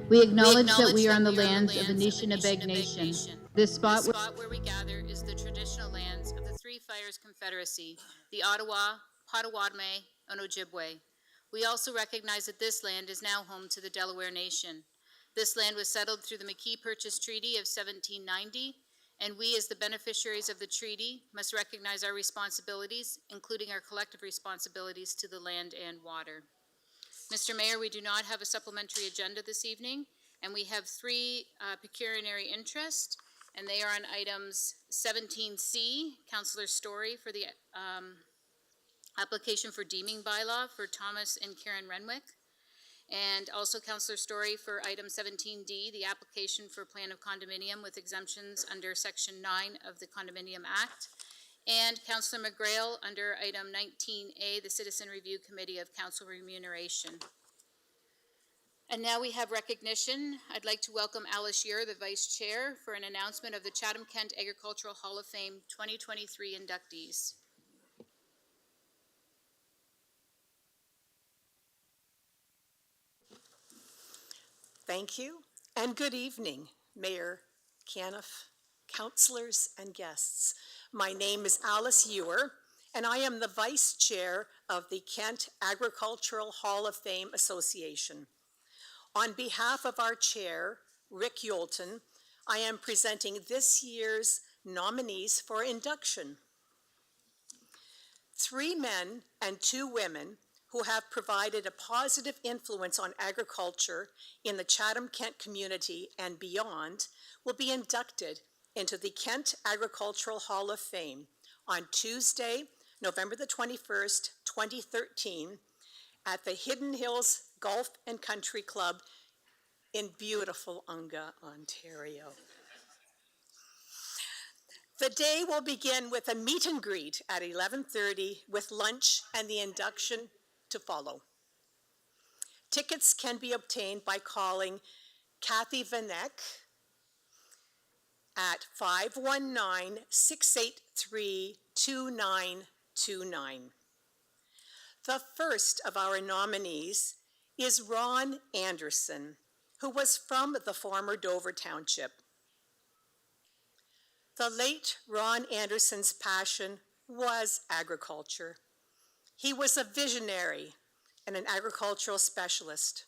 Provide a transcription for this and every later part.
We acknowledge that we are on the lands of the Anishinaabe Nation. This spot where we gather is the traditional lands of the Three Fires Confederacy, the Ottawa, Potawatomi, and Ojibwe. We also recognize that this land is now home to the Delaware Nation. This land was settled through the McKee Purchase Treaty of 1790, and we, as the beneficiaries of the treaty, must recognize our responsibilities, including our collective responsibilities to the land and water. Mr. Mayor, we do not have a supplementary agenda this evening, and we have three pecuniary interest, and they are on items 17C, Councillor Story for the application for deeming bylaw for Thomas and Karen Renwick, and also Councillor Story for item 17D, the application for plan of condominium with exemptions under Section 9 of the Condominium Act, and Councillor McGrail under item 19A, the Citizen Review Committee of Council Remuneration. And now we have recognition. I'd like to welcome Alice Ure, the Vice Chair, for an announcement of the Chatham-Kent Agricultural Hall of Fame 2023 inductees. Thank you, and good evening, Mayor Caniff, councillors, and guests. My name is Alice Ure, and I am the Vice Chair of the Kent Agricultural Hall of Fame Association. On behalf of our Chair, Rick Yolton, I am presenting this year's nominees for induction. 3 men and 2 women who have provided a positive influence on agriculture in the Chatham-Kent community and beyond will be inducted into the Kent Agricultural Hall of Fame on Tuesday, November the 21st, 2013, at the Hidden Hills Golf and Country Club in beautiful Unga, Ontario. The day will begin with a meet and greet at 11:30 with lunch and the induction to follow. Tickets can be obtained by calling Kathy Vanek at 519-683-2929. The first of our nominees is Ron Anderson, who was from the former Dover Township. The late Ron Anderson's passion was agriculture. He was a visionary and an agricultural specialist.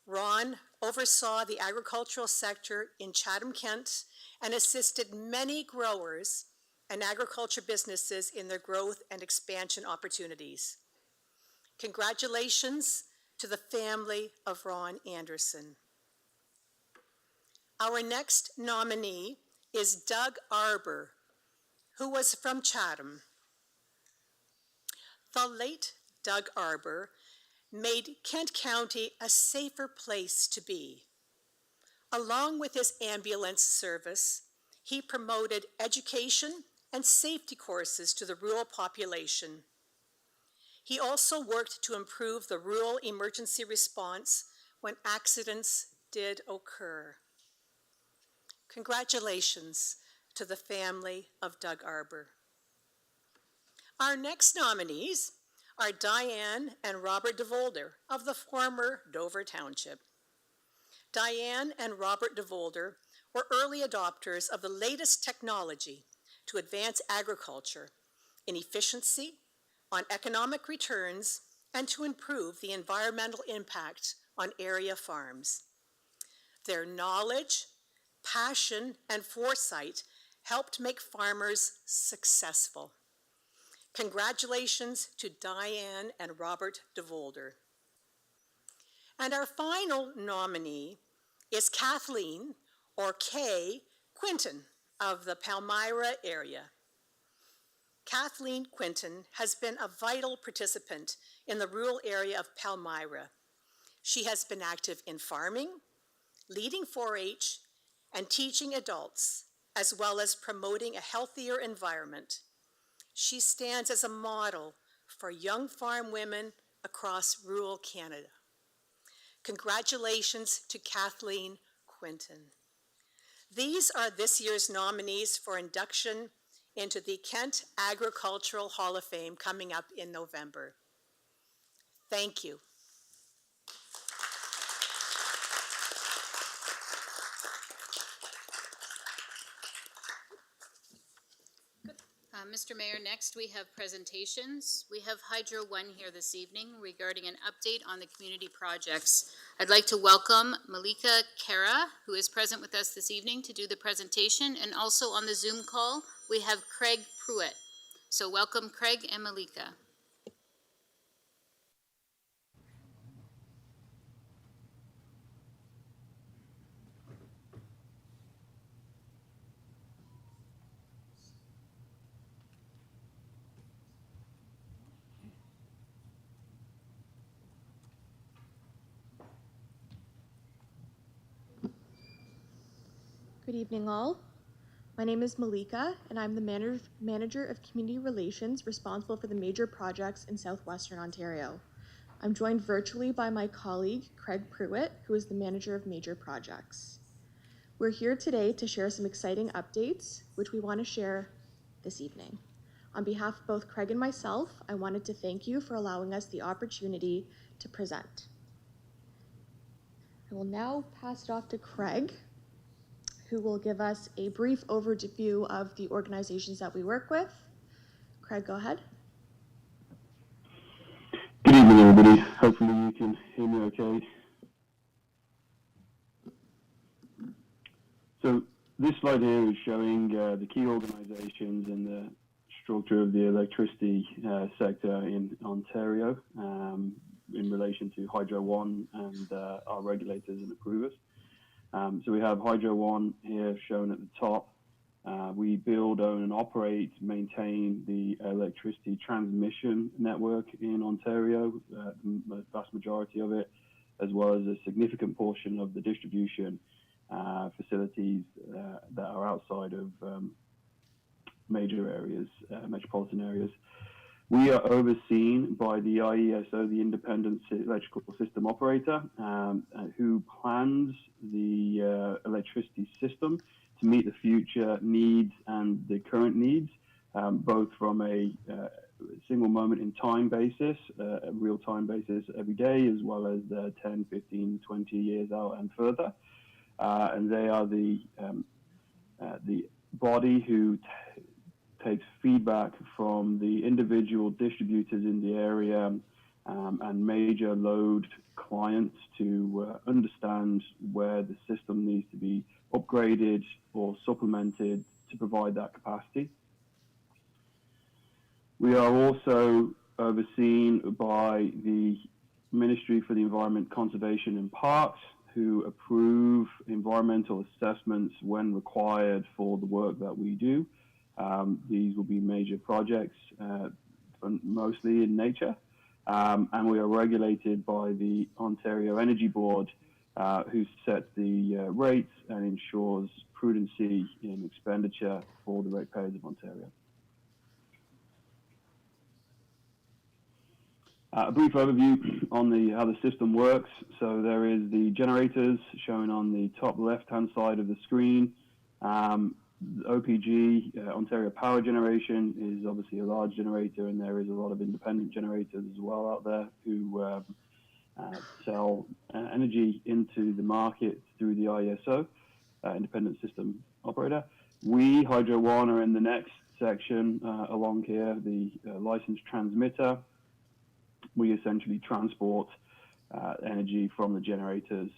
Ron oversaw the agricultural sector in Chatham-Kent and assisted many growers and agriculture businesses in their growth and expansion opportunities. Congratulations to the family of Ron Anderson. Our next nominee is Doug Arbor, who was from Chatham. The late Doug Arbor made Kent County a safer place to be. Along with his ambulance service, he promoted education and safety courses to the rural population. He also worked to improve the rural emergency response when accidents did occur. Congratulations to the family of Doug Arbor. Our next nominees are Diane and Robert DeVolder of the former Dover Township. Diane and Robert DeVolder were early adopters of the latest technology to advance agriculture in efficiency, on economic returns, and to improve the environmental impact on area farms. Their knowledge, passion, and foresight helped make farmers successful. Congratulations to Diane and Robert DeVolder. And our final nominee is Kathleen, or Kay, Quinton of the Palmyra area. Kathleen Quinton has been a vital participant in the rural area of Palmyra. She has been active in farming, leading 4-H, and teaching adults, as well as promoting a healthier environment. She stands as a model for young farm women across rural Canada. Congratulations to Kathleen Quinton. These are this year's nominees for induction into the Kent Agricultural Hall of Fame coming up in November. Thank you. Mr. Mayor, next we have presentations. We have Hydro One here this evening regarding an update on the community projects. I'd like to welcome Malika Kara, who is present with us this evening to do the presentation, and also on the Zoom call, we have Craig Pruitt. So welcome Craig and Malika. Good evening, all. My name is Malika, and I'm the Manager of Community Relations responsible for the major projects in Southwestern Ontario. I'm joined virtually by my colleague, Craig Pruitt, who is the Manager of Major Projects. We're here today to share some exciting updates, which we want to share this evening. On behalf of both Craig and myself, I wanted to thank you for allowing us the opportunity to present. I will now pass it off to Craig, who will give us a brief overview of the organizations that we work with. Craig, go ahead. Good evening, everybody. Hopefully you can hear me okay. So this slide here is showing the key organizations and the structure of the electricity sector in Ontario in relation to Hydro One and our regulators and approvers. So we have Hydro One here shown at the top. We build, own and operate, maintain the electricity transmission network in Ontario, the vast majority of it, as well as a significant portion of the distribution facilities that are outside of major areas, metropolitan areas. We are overseen by the IESO, the Independent Electrical System Operator, who plans the electricity system to meet the future needs and the current needs, both from a single moment in time basis, a real-time basis every day, as well as 10, 15, 20 years out and further. And they are the body who takes feedback from the individual distributors in the area and major load clients to understand where the system needs to be upgraded or supplemented to provide that capacity. We are also overseen by the Ministry for the Environment, Conservation and Parks, who approve environmental assessments when required for the work that we do. These will be major projects, mostly in nature, and we are regulated by the Ontario Energy Board, who sets the rates and ensures prudency in expenditure for the ratepayers of Ontario. A brief overview on how the system works. So there is the generators shown on the top left-hand side of the screen. OPG, Ontario Power Generation, is obviously a large generator, and there is a lot of independent generators as well out there who sell energy into the market through the IESO, Independent System Operator. We, Hydro One, are in the next section along here, the licensed transmitter. We essentially transport energy from the generators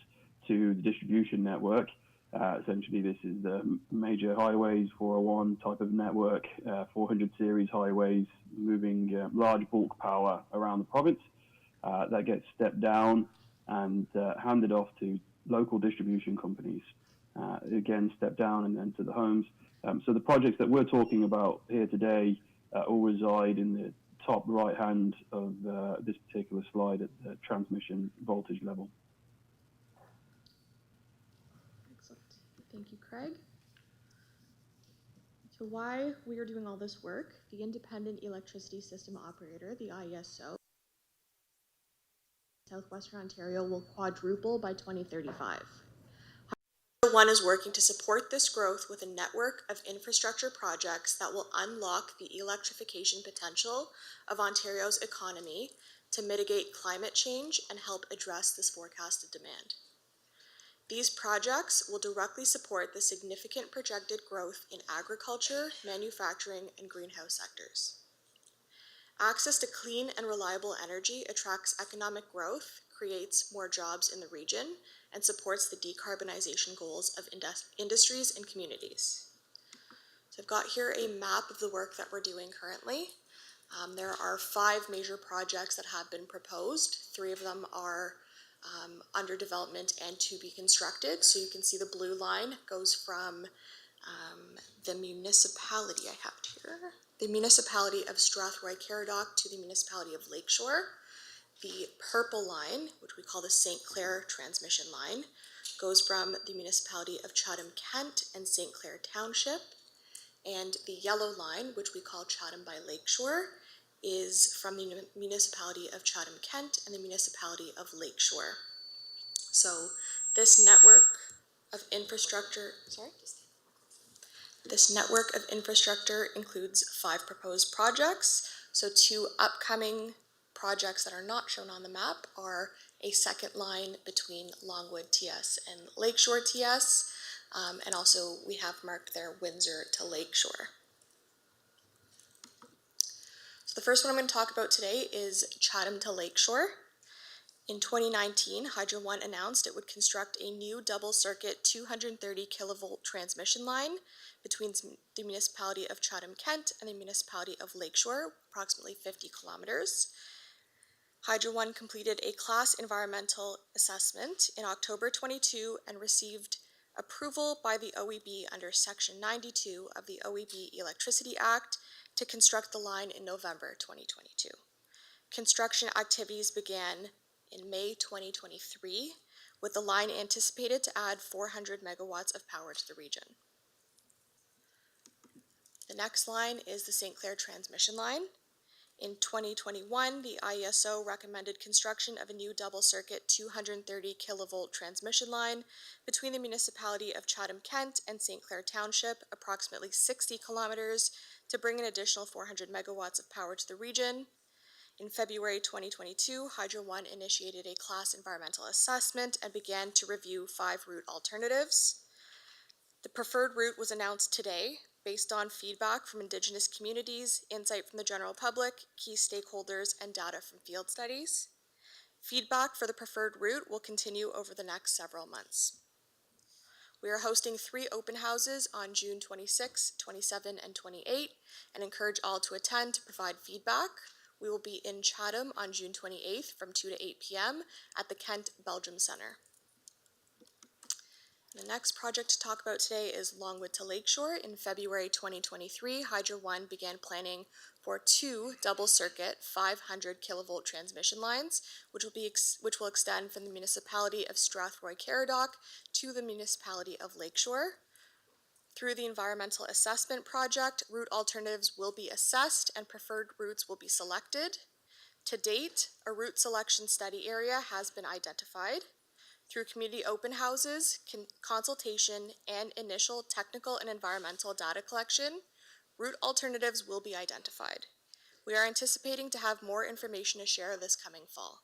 to the distribution network. Essentially, this is the major highways, 401 type of network, 400 series highways, moving large bulk power around the province. That gets stepped down and handed off to local distribution companies. Again, stepped down and then to the homes. So the projects that we're talking about here today all reside in the top right hand of this particular slide at the transmission voltage level. Excellent. Thank you, Craig. So why we are doing all this work, the Independent Electricity System Operator, the IESO, Southwestern Ontario will quadruple by 2035. One is working to support this growth with a network of infrastructure projects that will unlock the electrification potential of Ontario's economy to mitigate climate change and help address this forecasted demand. These projects will directly support the significant projected growth in agriculture, manufacturing, and greenhouse sectors. Access to clean and reliable energy attracts economic growth, creates more jobs in the region, and supports the decarbonization goals of industries and communities. So I've got here a map of the work that we're doing currently. There are 5 major projects that have been proposed. 3 of them are under development and to be constructed. So you can see the blue line goes from the municipality I have here, the municipality of Strathroy-Caradoc to the municipality of Lakeshore. The purple line, which we call the St. Clair transmission line, goes from the municipality of Chatham-Kent and St. Clair Township. And the yellow line, which we call Chatham by Lakeshore, is from the municipality of Chatham-Kent and the municipality of Lakeshore. So this network of infrastructure, includes 5 proposed projects. So 2 upcoming projects that are not shown on the map are a second line between Longwood TS and Lakeshore TS, and also we have marked there Windsor to Lakeshore. So the first one I'm going to talk about today is Chatham to Lakeshore. In 2019, Hydro One announced it would construct a new double-circuit 230 kilovolt transmission line between the municipality of Chatham-Kent and the municipality of Lakeshore, approximately 50 kilometers. Hydro One completed a class environmental assessment in October 22 and received approval by the OEB under Section 92 of the OEB Electricity Act to construct the line in November 2022. Construction activities began in May 2023, with the line anticipated to add 400 megawatts of power to the region. The next line is the St. Clair transmission line. In 2021, the IESO recommended construction of a new double-circuit 230 kilovolt transmission line between the municipality of Chatham-Kent and St. Clair Township, approximately 60 kilometers, to bring an additional 400 megawatts of power to the region. In February 2022, Hydro One initiated a class environmental assessment and began to review 5 route alternatives. The preferred route was announced today based on feedback from Indigenous communities, insight from the general public, key stakeholders, and data from field studies. Feedback for the preferred route will continue over the next several months. We are hosting 3 open houses on June 26, 27, and 28, and encourage all to attend to provide feedback. We will be in Chatham on June 28th from 2 to 8 p.m. at the Kent Belgium Center. The next project to talk about today is Longwood to Lakeshore. In February 2023, Hydro One began planning for 2 double-circuit 500 kilovolt transmission lines, which will extend from the municipality of Strathroy-Caradoc to the municipality of Lakeshore. Through the environmental assessment project, route alternatives will be assessed and preferred routes will be selected. To date, a route selection study area has been identified. Through community open houses, consultation, and initial technical and environmental data collection, route alternatives will be identified. We are anticipating to have more information to share this coming fall.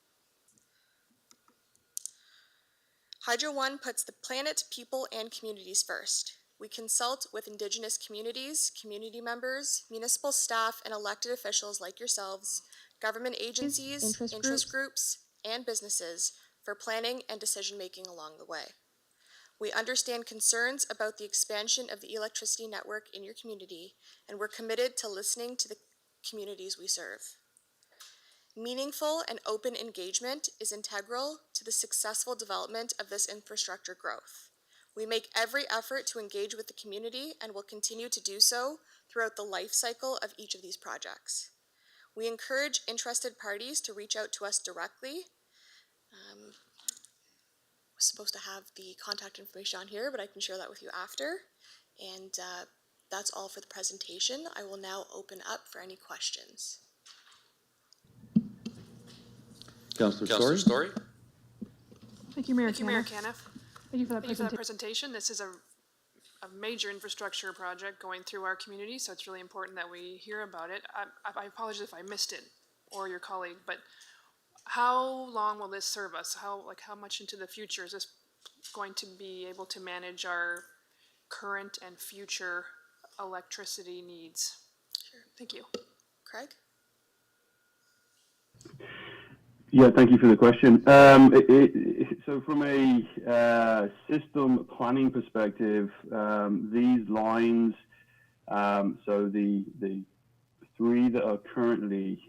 Hydro One puts the planet, people, and communities first. We consult with Indigenous communities, community members, municipal staff, and elected officials like yourselves, government agencies, interest groups, and businesses for planning and decision-making along the way. We understand concerns about the expansion of the electricity network in your community, and we're committed to listening to the communities we serve. Meaningful and open engagement is integral to the successful development of this infrastructure growth. We make every effort to engage with the community and will continue to do so throughout the life cycle of each of these projects. We encourage interested parties to reach out to us directly. We're supposed to have the contact information on here, but I can share that with you after. And that's all for the presentation. I will now open up for any questions. Councillor Story. Thank you, Mayor Thank you, Mayor Caniff. Caniff. Thank you for that Thank you for that presentation. presentation. This is a major infrastructure project going through our community, so it's really important that we hear about it. I apologize if I missed it, or your colleague, but how long will this serve us? How much into the future is this going to be able to manage our current and future electricity needs? Sure. Thank you. Craig? Yeah, thank you for the question. So from a system planning perspective, these lines, so the three that are currently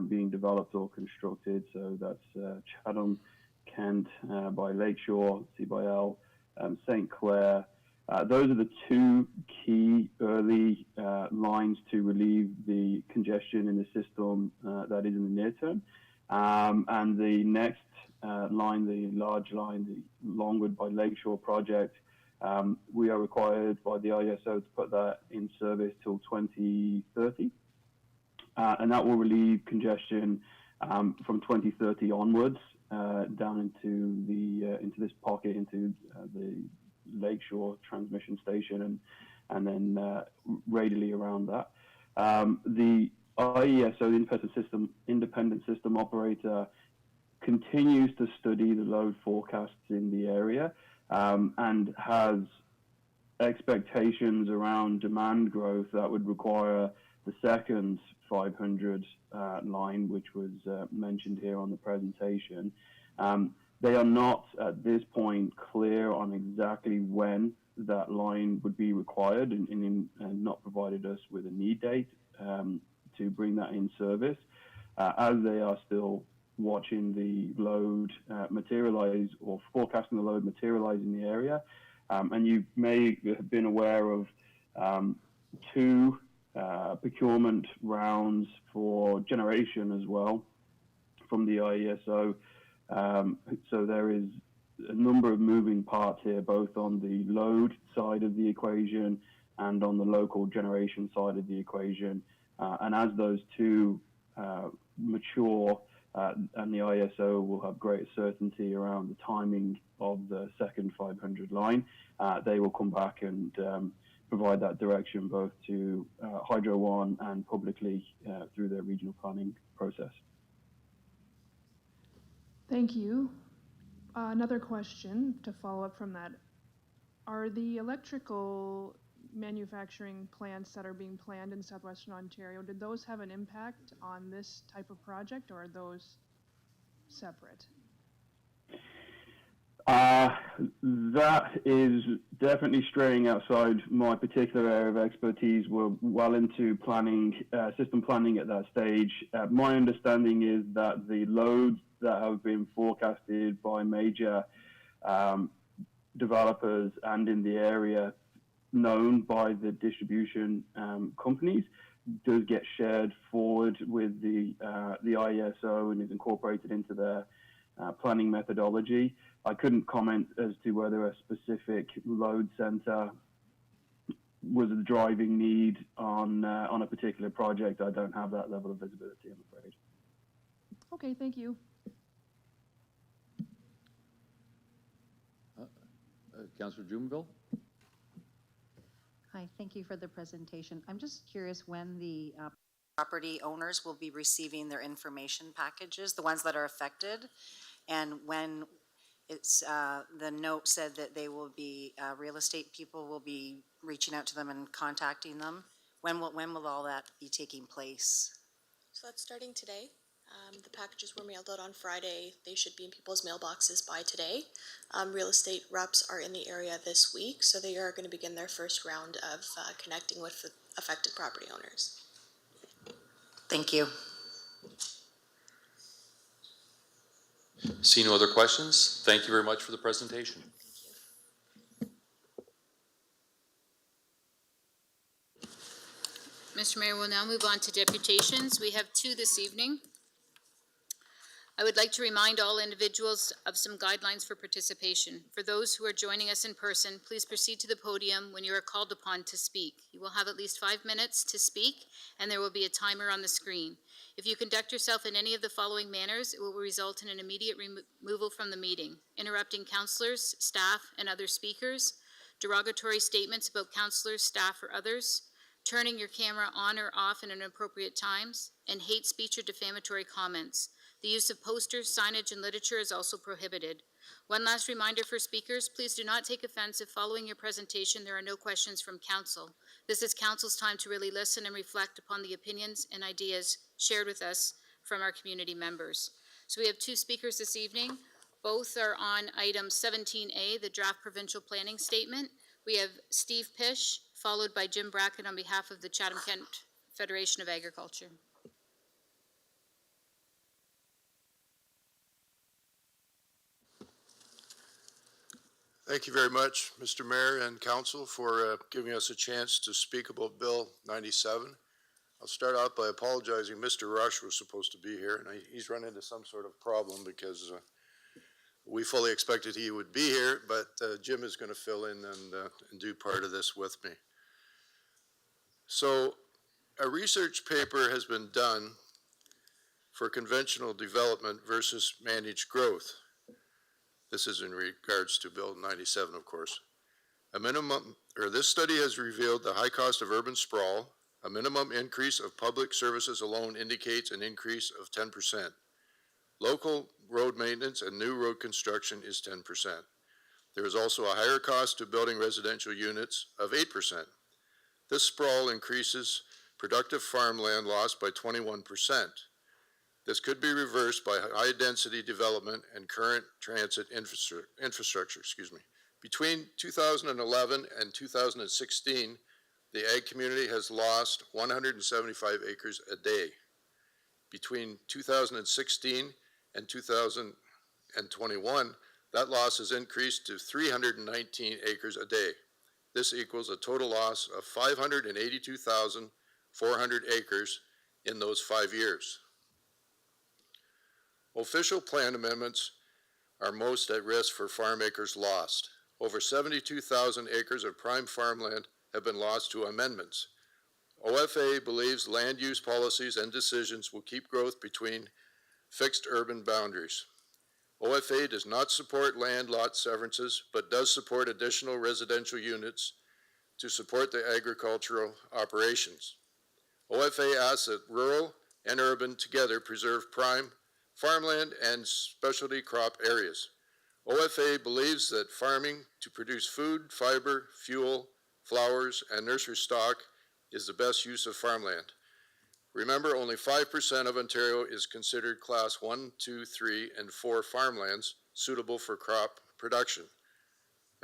being developed or constructed, so that's Chatham-Kent by Lakeshore, C/L, St. Clair. Those are the two key early lines to relieve the congestion in the system that is in the near term. And the next line, the large line, the Longwood by Lakeshore project, we are required by the ISO to put that in service till 2030. And that will relieve congestion from 2030 onwards down into this pocket, into the Lakeshore transmission station, and then radially around that. The IESO, the independent system operator, continues to study the load forecasts in the area and has expectations around demand growth that would require the second 500 line, which was mentioned here on the presentation. They are not at this point clear on exactly when that line would be required and not provided us with a need date to bring that in service, as they are still watching the load materialize or forecasting the load materialize in the area. And you may have been aware of two procurement rounds for generation as well from the IESO. So there is a number of moving parts here, both on the load side of the equation and on the local generation side of the equation. And as those two mature, and the ISO will have greater certainty around the timing of the second 500 line, they will come back and provide that direction both to Hydro One and publicly through their regional planning process. Thank you. Another question to follow up from that. Are the electrical manufacturing plants that are being planned in southwestern Ontario, did those have an impact on this type of project, or are those separate? That is definitely straying outside my particular area of expertise. We're well into planning, system planning at that stage. My understanding is that the loads that have been forecasted by major developers and in the area known by the distribution companies does get shared forward with the IESO and is incorporated into their planning methodology. I couldn't comment as to whether a specific load center was a driving need on a particular project. I don't have that level of visibility, I'm afraid. Okay, thank you. Councillor Jumonville? Hi, thank you for the presentation. I'm just curious when the property owners will be receiving their information packages, the ones that are affected, and when it's the note said that they will be real estate people will be reaching out to them and contacting them. When will all that be taking place? So that's starting today. The packages were mailed out on Friday. They should be in people's mailboxes by today. Real estate reps are in the area this week, so they are going to begin their first round of connecting with the affected property owners. Thank you. See no other questions. Thank you very much for the presentation. Mr. Mayor, we'll now move on to deputations. We have two this evening. I would like to remind all individuals of some guidelines for participation. For those who are joining us in person, please proceed to the podium when you are called upon to speak. You will have at least 5 minutes to speak, and there will be a timer on the screen. If you conduct yourself in any of the following manners, it will result in an immediate removal from the meeting: interrupting councillors, staff, and other speakers, derogatory statements about councillors, staff, or others, turning your camera on or off in inappropriate times, and hate speech or defamatory comments. The use of posters, signage, and literature is also prohibited. One last reminder for speakers, please do not take offense if following your presentation there are no questions from council. This is council's time to really listen and reflect upon the opinions and ideas shared with us from our community members. So we have two speakers this evening. Both are on item 17A, the draft provincial planning statement. We have Steve Pish, followed by Jim Brackett on behalf of the Chatham-Kent Federation of Agriculture. Thank you very much, Mr. Mayor and Council, for giving us a chance to speak about Bill 97. I'll start out by apologizing. Mr. Rush was supposed to be here, and he's run into some sort of problem because we fully expected he would be here, but Jim is going to fill in and do part of this with me. So a research paper has been done for conventional development versus managed growth. This is in regards to Bill 97, of course. This study has revealed the high cost of urban sprawl. A minimum increase of public services alone indicates an increase of 10%. Local road maintenance and new road construction is 10%. There is also a higher cost to building residential units of 8%. This sprawl increases productive farmland loss by 21%. This could be reversed by high-density development and current transit infrastructure. Between 2011 and 2016, the ag community has lost 175 acres a day. Between 2016 and 2021, that loss has increased to 319 acres a day. This equals a total loss of 582,400 acres in those 5 years. Official plan amendments are most at risk for farm acres lost. Over 72,000 acres of prime farmland have been lost to amendments. OFA believes land use policies and decisions will keep growth between fixed urban boundaries. OFA does not support land lot severances, but does support additional residential units to support the agricultural operations. OFA asks that rural and urban together preserve prime farmland and specialty crop areas. OFA believes that farming to produce food, fiber, fuel, flowers, and nursery stock is the best use of farmland. Remember, only 5% of Ontario is considered class 1, 2, 3, and 4 farmlands suitable for crop production.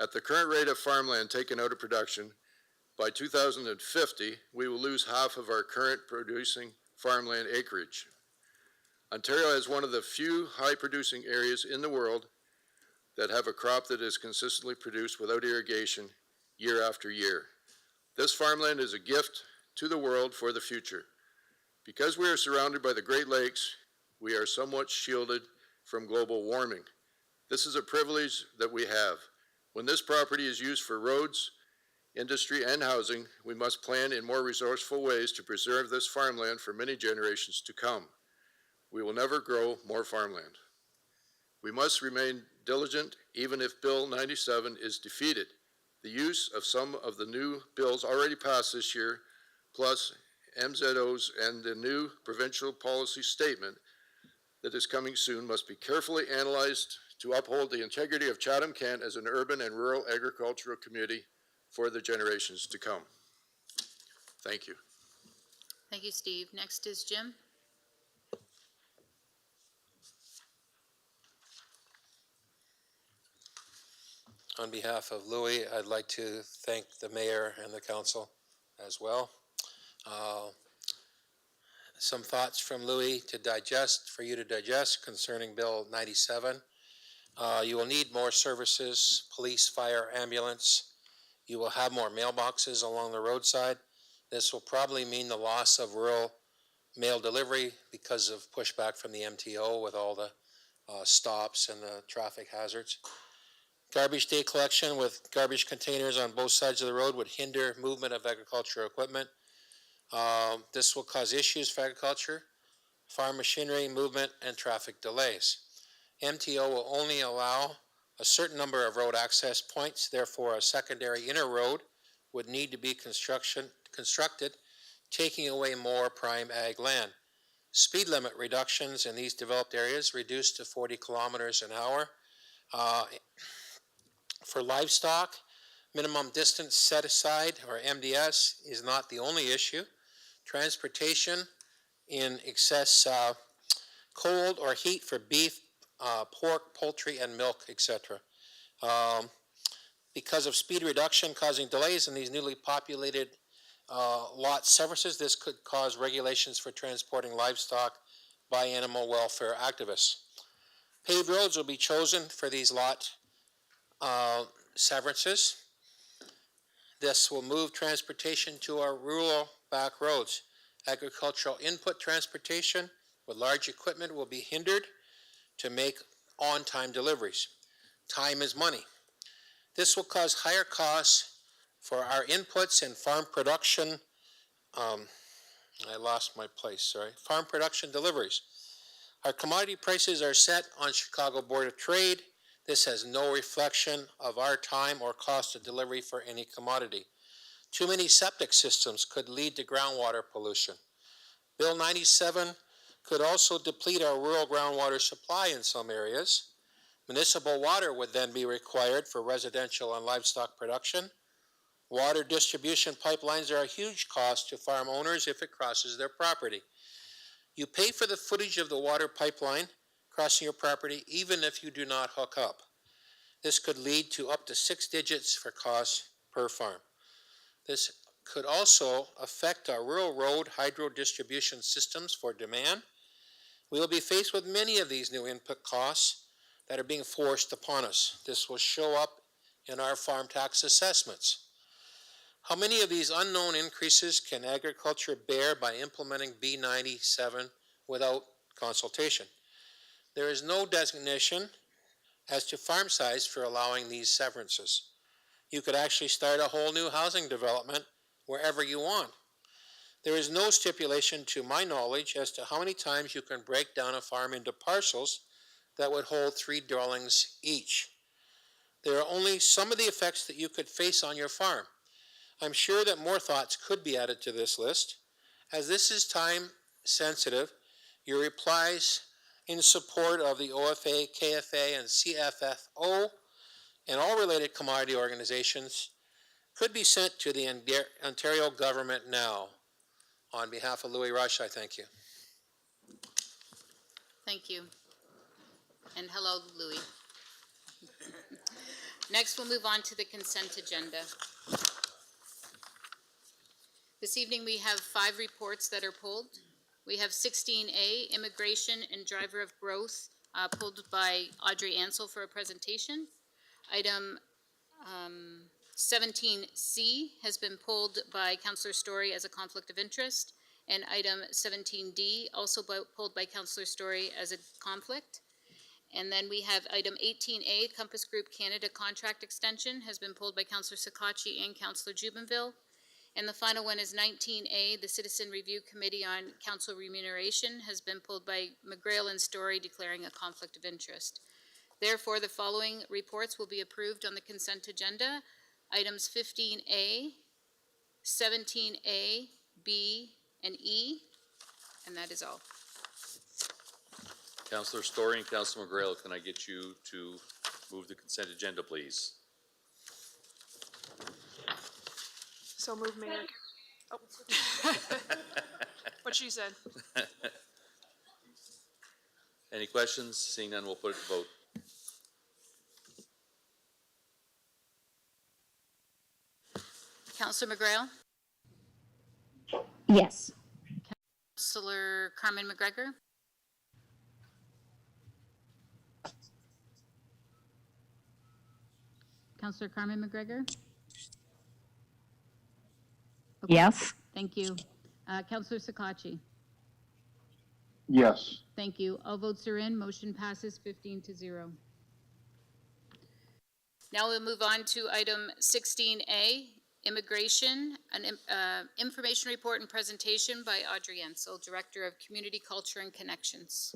At the current rate of farmland taken out of production, by 2050, we will lose half of our current producing farmland acreage. Ontario has one of the few high-producing areas in the world that have a crop that is consistently produced without irrigation year after year. This farmland is a gift to the world for the future. Because we are surrounded by the Great Lakes, we are somewhat shielded from global warming. This is a privilege that we have. When this property is used for roads, industry, and housing, we must plan in more resourceful ways to preserve this farmland for many generations to come. We will never grow more farmland. We must remain diligent even if Bill 97 is defeated. The use of some of the new bills already passed this year, plus MZOs and the new provincial policy statement that is coming soon, must be carefully analyzed to uphold the integrity of Chatham-Kent as an urban and rural agricultural community for the generations to come. Thank you. Thank you, Steve. Next is Jim. On behalf of Louis, I'd like to thank the mayor and the council as well. Some thoughts from Louis for you to digest concerning Bill 97. You will need more services, police, fire, ambulance. You will have more mailboxes along the roadside. This will probably mean the loss of rural mail delivery because of pushback from the MTO with all the stops and the traffic hazards. Garbage day collection with garbage containers on both sides of the road would hinder movement of agricultural equipment. This will cause issues for agriculture, farm machinery movement, and traffic delays. MTO will only allow a certain number of road access points, therefore a secondary inner road would need to be constructed, taking away more prime ag land. speed limit reductions in these developed areas reduced to 40 kilometers an hour. For livestock, minimum distance set aside, or MDS, is not the only issue. Transportation in excess cold or heat for beef, pork, poultry, and milk, etc. Because of speed reduction causing delays in these newly populated lot services, this could cause regulations for transporting livestock by animal welfare activists. Paved roads will be chosen for these lot severances. This will move transportation to our rural back roads. Agricultural input transportation with large equipment will be hindered to make on-time deliveries. Time is money. This will cause higher costs for our inputs and farm production. I lost my place, sorry. Farm production deliveries. Our commodity prices are set on Chicago Board of Trade. This has no reflection of our time or cost of delivery for any commodity. Too many septic systems could lead to groundwater pollution. Bill 97 could also deplete our rural groundwater supply in some areas. Municipal water would then be required for residential and livestock production. Water distribution pipelines are a huge cost to farm owners if it crosses their property. You pay for the footage of the water pipeline crossing your property even if you do not hook up. This could lead to up to 6 digits for costs per farm. This could also affect our rural road hydro distribution systems for demand. We will be faced with many of these new input costs that are being forced upon us. This will show up in our farm tax assessments. How many of these unknown increases can agriculture bear by implementing B97 without consultation? There is no designation as to farm size for allowing these severances. You could actually start a whole new housing development wherever you want. There is no stipulation, to my knowledge, as to how many times you can break down a farm into parcels that would hold 3 dwellings each. There are only some of the effects that you could face on your farm. I'm sure that more thoughts could be added to this list. As this is time sensitive, your replies in support of the OFA, KFA, and CFFO and all related commodity organizations could be sent to the Ontario government now. On behalf of Louis Rush, I thank you. Thank you. And hello, Louis. Next, we'll move on to the consent agenda. This evening, we have 5 reports that are pulled. We have 16A, Immigration and Driver of Growth, pulled by Audrey Ansel for a presentation. Item 17C has been pulled by Councillor Story as a conflict of interest, and item 17D also pulled by Councillor Story as a conflict. And then we have item 18A, Compass Group Canada contract extension, has been pulled by Councillor Sakachi and Councillor Jubenville. And the final one is 19A, the Citizen Review Committee on Council Remuneration, has been pulled by McGrail and Story, declaring a conflict of interest. Therefore, the following reports will be approved on the consent agenda. Items 15A, 17A, B, and E, and that is all. Councillor Story and Councillor McGrail, can I get you to move the consent agenda, please? So move, Mayor. Oh. What she said. Any questions? Seeing none, we'll put it to vote. Councillor McGrail? Yes. Councillor Carmen McGregor? Councillor Carmen McGregor? Okay. Yes. Thank you. Councillor Sakachi? Yes. Thank you. All votes are in. Motion passes 15-0. Now we'll move on to item 16A, Immigration, an information report and presentation by Audrey Ansel, Director of Community Culture and Connections.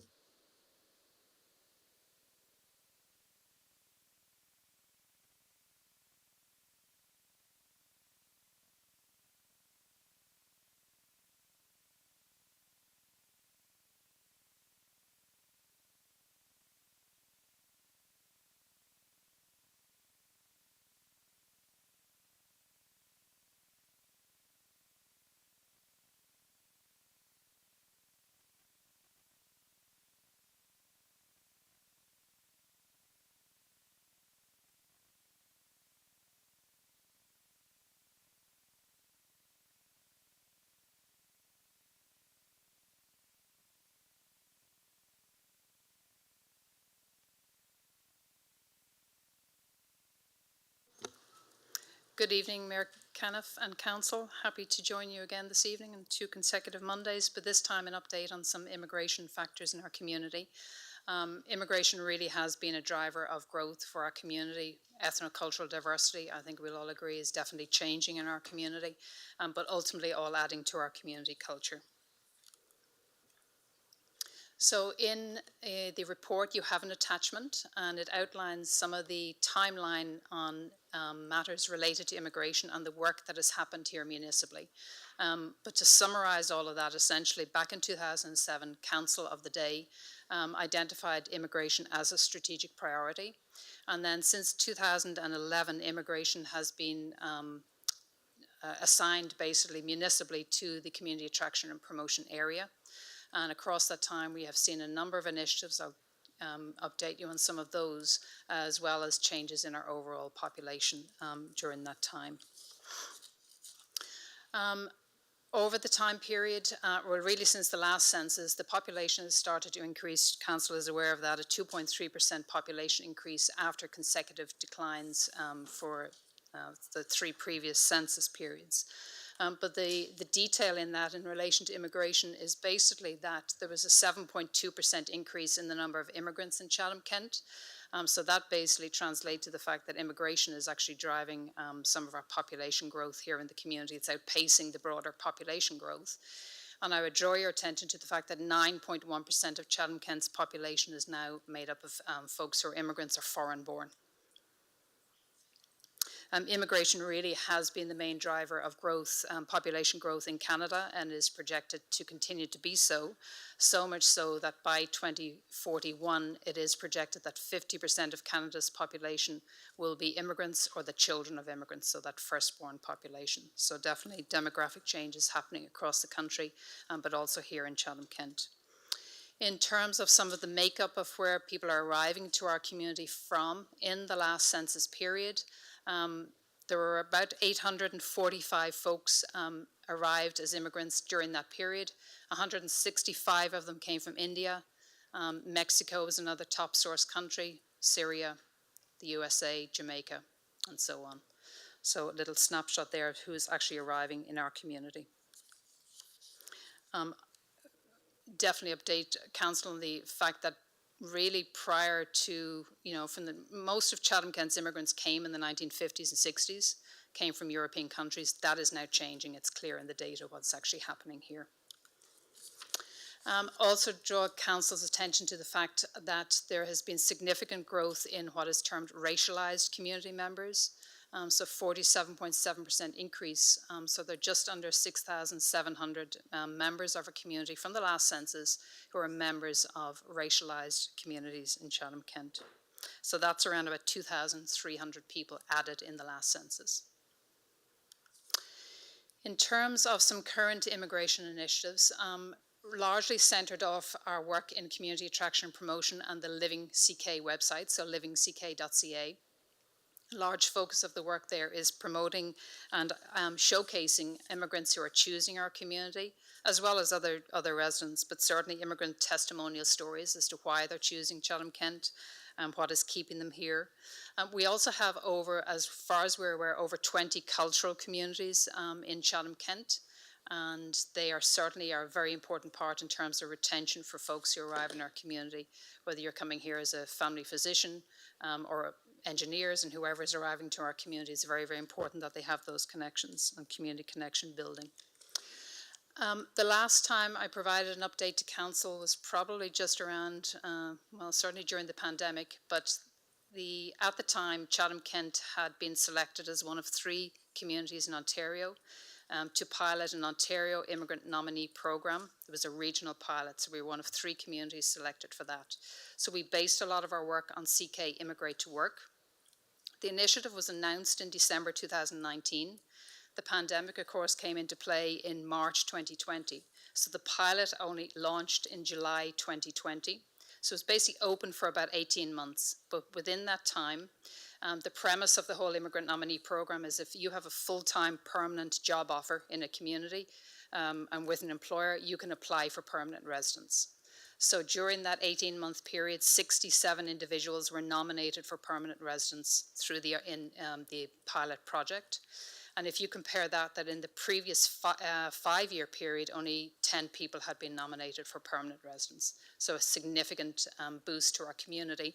Good evening, Mayor Caniff and Council. Happy to join you again this evening on 2 consecutive Mondays, but this time an update on some immigration factors in our community. Immigration really has been a driver of growth for our community. Ethnocultural diversity, I think we'll all agree, is definitely changing in our community, but ultimately all adding to our community culture. So in the report, you have an attachment, and it outlines some of the timeline on matters related to immigration and the work that has happened here municipally. But to summarize all of that, essentially, back in 2007, Council of the Day identified immigration as a strategic priority. And then since 2011, immigration has been assigned basically municipally to the community attraction and promotion area. And across that time, we have seen a number of initiatives. I'll update you on some of those, as well as changes in our overall population during that time. Over the time period, well, really since the last census, the population has started to increase. Council is aware of that, a 2.3% population increase after consecutive declines for the 3 previous census periods. But the detail in that in relation to immigration is basically that there was a 7.2% increase in the number of immigrants in Chatham-Kent. So that basically translates to the fact that immigration is actually driving some of our population growth here in the community. It's outpacing the broader population growth. And I would draw your attention to the fact that 9.1% of Chatham-Kent's population is now made up of folks who are immigrants or foreign-born. Immigration really has been the main driver of growth, population growth in Canada, and is projected to continue to be so. So much so that by 2041, it is projected that 50% of Canada's population will be immigrants or the children of immigrants, so that firstborn population. So definitely demographic change is happening across the country, but also here in Chatham-Kent. In terms of some of the makeup of where people are arriving to our community from in the last census period, there were about 845 folks arrived as immigrants during that period. 165 of them came from India. Mexico was another top source country, Syria, the USA, Jamaica, and so on. So a little snapshot there of who is actually arriving in our community. Definitely update Council on the fact that really prior to, from most of Chatham-Kent's immigrants came in the 1950s and 60s, came from European countries. That is now changing. It's clear in the data what's actually happening here. Also draw Council's attention to the fact that there has been significant growth in what is termed racialized community members. So 47.7% increase. So they're just under 6,700 members of our community from the last census who are members of racialized communities in Chatham-Kent. So that's around about 2,300 people added in the last census. In terms of some current immigration initiatives, largely centered off our work in community attraction and promotion and the Living CK website, so livingck.ca. Large focus of the work there is promoting and showcasing immigrants who are choosing our community, as well as other residents, but certainly immigrant testimonial stories as to why they're choosing Chatham-Kent and what is keeping them here. We also have as far as we're aware, over 20 cultural communities in Chatham-Kent, and they are certainly a very important part in terms of retention for folks who arrive in our community, whether you're coming here as a family physician or engineers and whoever is arriving to our community. It's very, very important that they have those connections and community connection building. The last time I provided an update to Council was probably just around, well, certainly during the pandemic, but at the time, Chatham-Kent had been selected as one of 3 communities in Ontario to pilot an Ontario Immigrant Nominee Program. It was a regional pilot, so we were one of 3 communities selected for that. So we based a lot of our work on CK Immigrate to Work. The initiative was announced in December 2019. The pandemic, of course, came into play in March 2020. So the pilot only launched in July 2020. So it's basically open for about 18 months. But within that time, the premise of the whole Immigrant Nominee Program is if you have a full-time permanent job offer in a community and with an employer, you can apply for permanent residence. So during that 18-month period, 67 individuals were nominated for permanent residence through the pilot project. And if you compare that in the previous 5-year period, only 10 people had been nominated for permanent residence. So a significant boost to our community.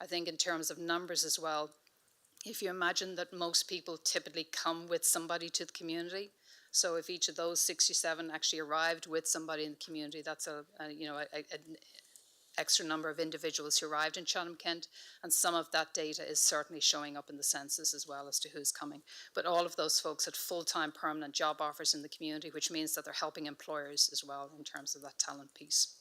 I think in terms of numbers as well, if you imagine that most people typically come with somebody to the community, so if each of those 67 actually arrived with somebody in the community, that's an extra number of individuals who arrived in Chatham-Kent, and some of that data is certainly showing up in the census as well as to who's coming. But all of those folks had full-time permanent job offers in the community, which means that they're helping employers as well in terms of that talent piece.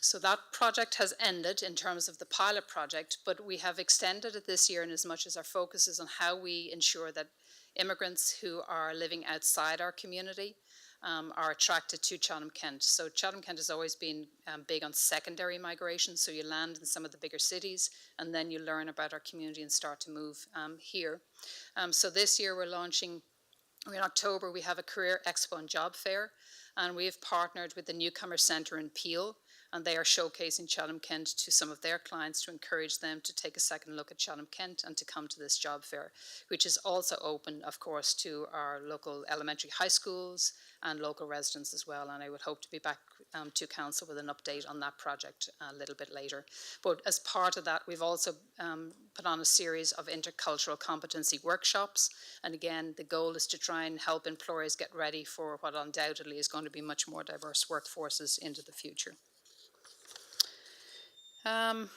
So that project has ended in terms of the pilot project, but we have extended it this year in as much as our focus is on how we ensure that immigrants who are living outside our community are attracted to Chatham-Kent. So Chatham-Kent has always been big on secondary migration, so you land in some of the bigger cities and then you learn about our community and start to move here. So this year we're launching, in October we have a Career Expo and Job Fair, and we have partnered with the Newcomer Centre in Peel, and they are showcasing Chatham-Kent to some of their clients to encourage them to take a second look at Chatham-Kent and to come to this job fair, which is also open, of course, to our local elementary high schools and local residents as well. And I would hope to be back to council with an update on that project a little bit later. But as part of that, we've also put on a series of intercultural competency workshops. And again, the goal is to try and help employers get ready for what undoubtedly is going to be much more diverse workforces into the future. The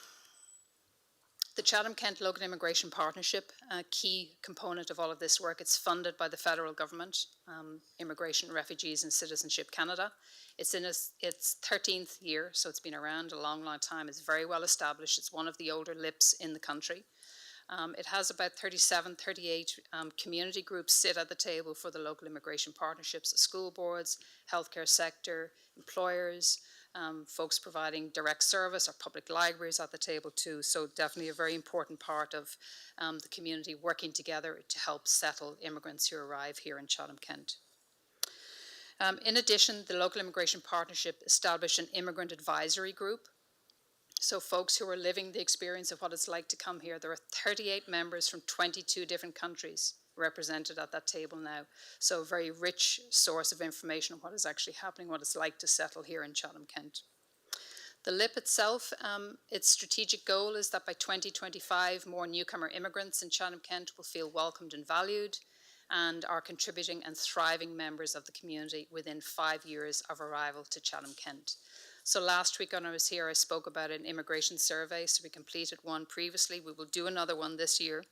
Chatham-Kent Local Immigration Partnership, a key component of all of this work, it's funded by the federal government, Immigration, Refugees and Citizenship Canada. It's in its 13th year, so it's been around a long, long time. It's very well established. It's one of the older LIPs in the country. It has about 37, 38 community groups sit at the table for the local immigration partnerships, school boards, healthcare sector, employers, folks providing direct service or public libraries at the table too. So definitely a very important part of the community working together to help settle immigrants who arrive here in Chatham-Kent. In addition, the Local Immigration Partnership established an immigrant advisory group. So folks who are living the experience of what it's like to come here. There are 38 members from 22 different countries represented at that table now. So a very rich source of information on what is actually happening, what it's like to settle here in Chatham-Kent. The LIP itself, its strategic goal is that by 2025, more newcomer immigrants in Chatham-Kent will feel welcomed and valued and are contributing and thriving members of the community within 5 years of arrival to Chatham-Kent. So last week when I was here, I spoke about an immigration survey. So we completed one previously. We will do another one this year.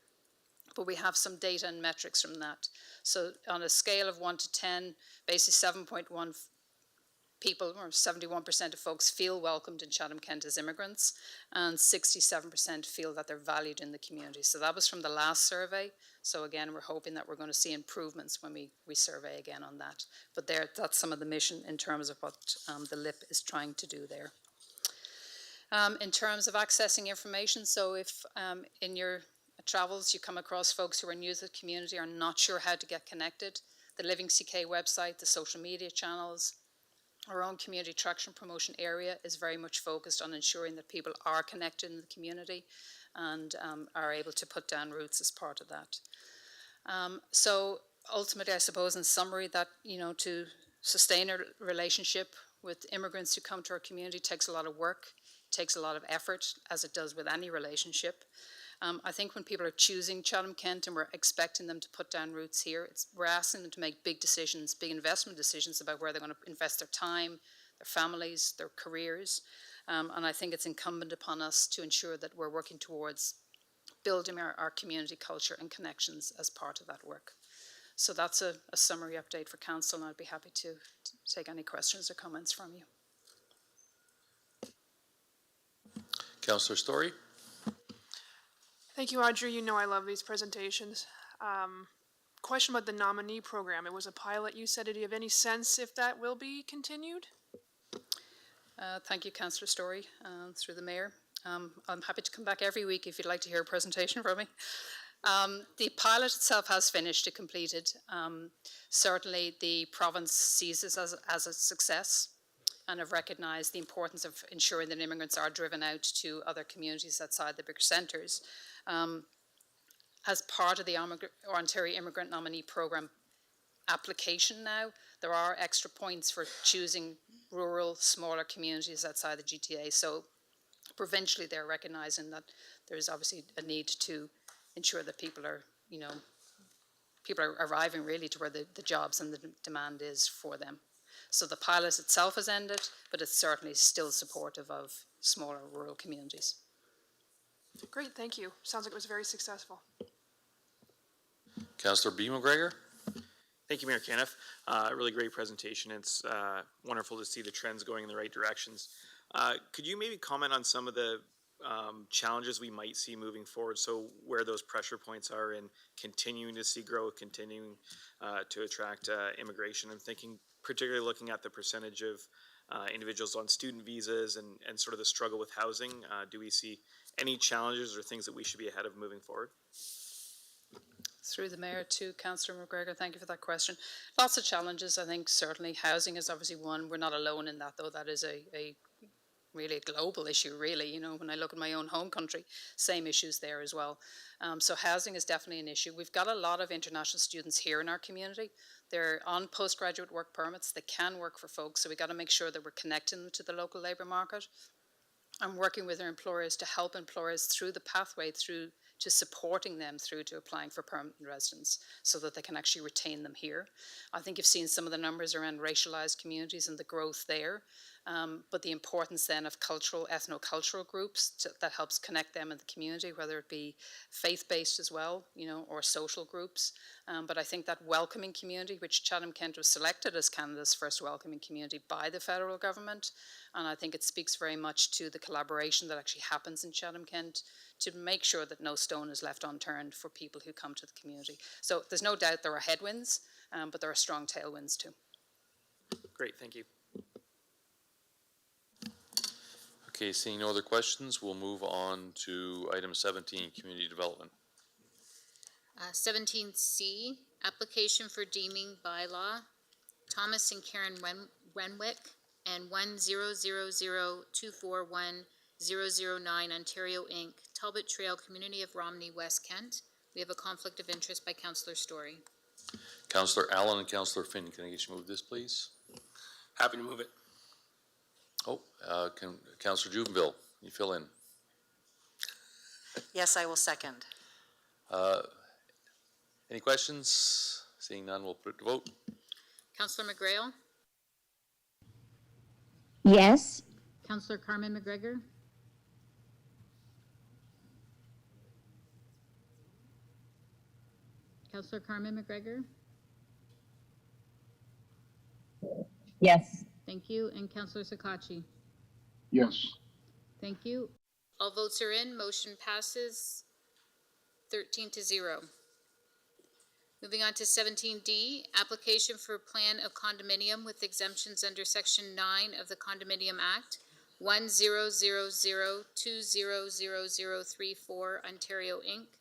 But we have some data and metrics from that. So on a scale of 1 to 10, basically 7.1 people, or 71% of folks, feel welcomed in Chatham-Kent as immigrants, and 67% feel that they're valued in the community. So that was from the last survey. So again, we're hoping that we're going to see improvements when we survey again on that. But that's some of the mission in terms of what the LIP is trying to do there. In terms of accessing information, so if in your travels you come across folks who are new to the community, are not sure how to get connected, the Living CK website, the social media channels, our own community traction promotion area is very much focused on ensuring that people are connected in the community and are able to put down roots as part of that. So ultimately, I suppose in summary that, to sustain a relationship with immigrants who come to our community takes a lot of work, takes a lot of effort, as it does with any relationship. I think when people are choosing Chatham-Kent and we're expecting them to put down roots here, we're asking them to make big decisions, big investment decisions about where they're going to invest their time, their families, their careers. And I think it's incumbent upon us to ensure that we're working towards building our community culture and connections as part of that work. So that's a summary update for Council, and I'd be happy to take any questions or comments from you. Councillor Story. Thank you, Audrey. You know I love these presentations. Question about the nominee program. It was a pilot, you said. Do you have any sense if that will be continued? Thank you, Councillor Story, through the Mayor. I'm happy to come back every week if you'd like to hear a presentation from me. The pilot itself has finished, completed. Certainly the province sees this as a success. and have recognized the importance of ensuring that immigrants are driven out to other communities outside the bigger centres. As part of the Ontario Immigrant Nominee Programme application now, there are extra points for choosing rural, smaller communities outside the GTA. So provincially, they're recognizing that there's obviously a need to ensure that people are arriving really to where the jobs and the demand is for them. So the pilot itself has ended, but it's certainly still supportive of smaller rural communities. Great, thank you. Sounds like it was very successful. Councillor B. McGregor? Thank you, Mayor Caniff. Really great presentation. It's wonderful to see the trends going in the right directions. Could you maybe comment on some of the challenges we might see moving forward? So where those pressure points are in continuing to see growth, continuing to attract immigration. I'm thinking particularly looking at the percentage of individuals on student visas and sort of the struggle with housing. Do we see any challenges or things that we should be ahead of moving forward? Through the Mayor to Councillor McGregor, thank you for that question. Lots of challenges, I think certainly housing is obviously one. We're not alone in that though. That is a really a global issue really. You know, when I look at my own home country, same issues there as well. So housing is definitely an issue. We've got a lot of international students here in our community. They're on postgraduate work permits. They can work for folks, so we've got to make sure that we're connecting them to the local labour market. I'm working with our employers to help employers through the pathway through to supporting them through to applying for permanent residence so that they can actually retain them here. I think you've seen some of the numbers around racialised communities and the growth there, but the importance then of cultural, ethno-cultural groups that helps connect them in the community, whether it be faith-based as well, you know, or social groups. But I think that welcoming community, which Chatham-Kent was selected as Canada's first welcoming community by the federal government, and I think it speaks very much to the collaboration that actually happens in Chatham-Kent to make sure that no stone is left unturned for people who come to the community. So there's no doubt there are headwinds, but there are strong tailwinds too. Great, thank you. Okay, seeing no other questions, we'll move on to item 17, community development. 17C, application for deeming bylaw, Thomas and Karen Renwick, and 1000241-009 Ontario Inc., Talbot Trail, Community of Romney, West Kent. We have a conflict of interest by Councillor Story. Councillor Allen and Councillor Finn, can I get you to move this, please? Happy to move it. Oh, Councillor Jubenville, you fill in. Yes, I will second. Any questions? Seeing none, we'll put it to vote. Councillor McGrail? Yes. Councillor Carmen McGregor? Councillor Carmen McGregor? Yes. Thank you. And Councillor Sakachi? Yes. Thank you. All votes are in. Motion passes 13-0. Moving on to 17D, application for plan of condominium with exemptions under Section 9 of the Condominium Act, 10002000034 Ontario Inc.,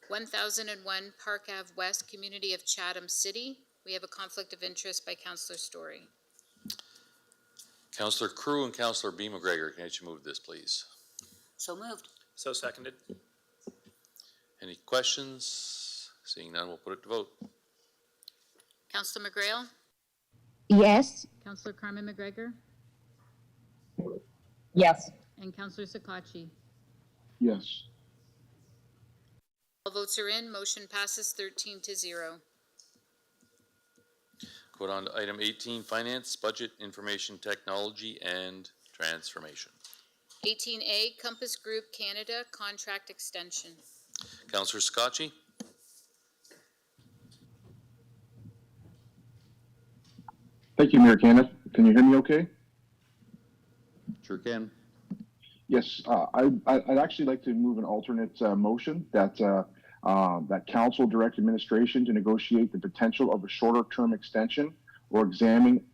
1001 Park Ave West, Community of Chatham City. We have a conflict of interest by Councillor Story. Councillor Crew and Councillor B. McGregor, can I get you to move this, please? So moved. So seconded. Any questions? Seeing none, we'll put it to vote. Councillor McGrail? Yes. Councillor Carmen McGregor? Yes. And Councillor Sakachi? Yes. All votes are in. Motion passes 13-0. Go on to item 18, finance, budget, information technology, and transformation. 18A, Compass Group Canada contract extension. Councillor Scotchy? Thank you, Mayor Caniff. Can you hear me okay? Sure can. Yes, I'd actually like to move an alternate motion that that council direct administration to negotiate the potential of a shorter term extension or examine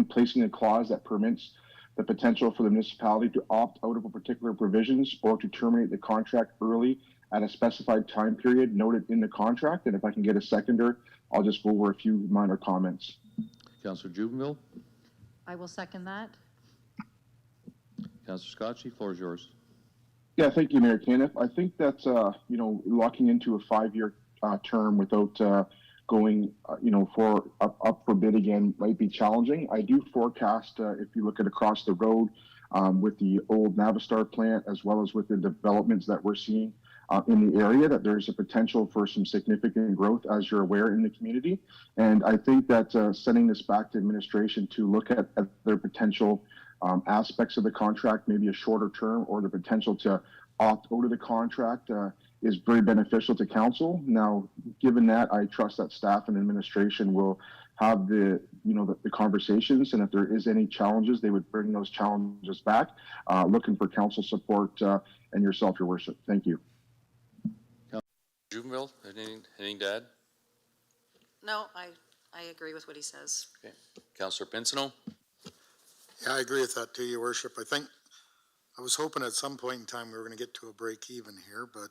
placing a clause that permits the potential for the municipality to opt out of a particular provisions or to terminate the contract early at a specified time period noted in the contract. And if I can get a seconder, I'll just go over a few minor comments. Councillor Jubenville? I will second that. Councillor Scotchy, floor is yours. Yeah, thank you, Mayor Caniff. I think that, locking into a 5-year term without going, up for bid again might be challenging. I do forecast, if you look at across the road with the old Navistar plant, as well as with the developments that we're seeing in the area, that there's a potential for some significant growth, as you're aware, in the community. And I think that sending this back to administration to look at their potential aspects of the contract, maybe a shorter term, or the potential to opt out of the contract is very beneficial to council. Now, given that, I trust that staff and administration will have the conversations, and if there is any challenges, they would bring those challenges back. Looking for council support and yourself, Your Worship. Thank you. Juvenile, anything to add? No, I agree with what he says. Okay. Councillor Pinsino? Yeah, I agree with that too, Your Worship. I was hoping at some point in time we were going to get to a break even here, but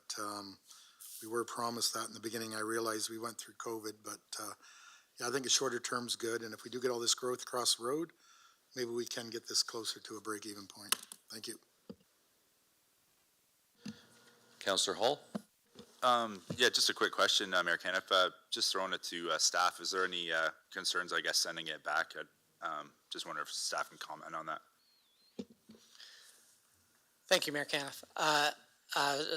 we were promised that in the beginning. I realized we went through COVID, but yeah, I think a shorter term's good. And if we do get all this growth across the road, maybe we can get this closer to a break even point. Thank you. Councillor Hall? Yeah, just a quick question, Mayor Caniff. Just throwing it to staff. Is there any concerns, I guess, sending it back? Just wonder if staff can comment on that. Thank you, Mayor Caniff.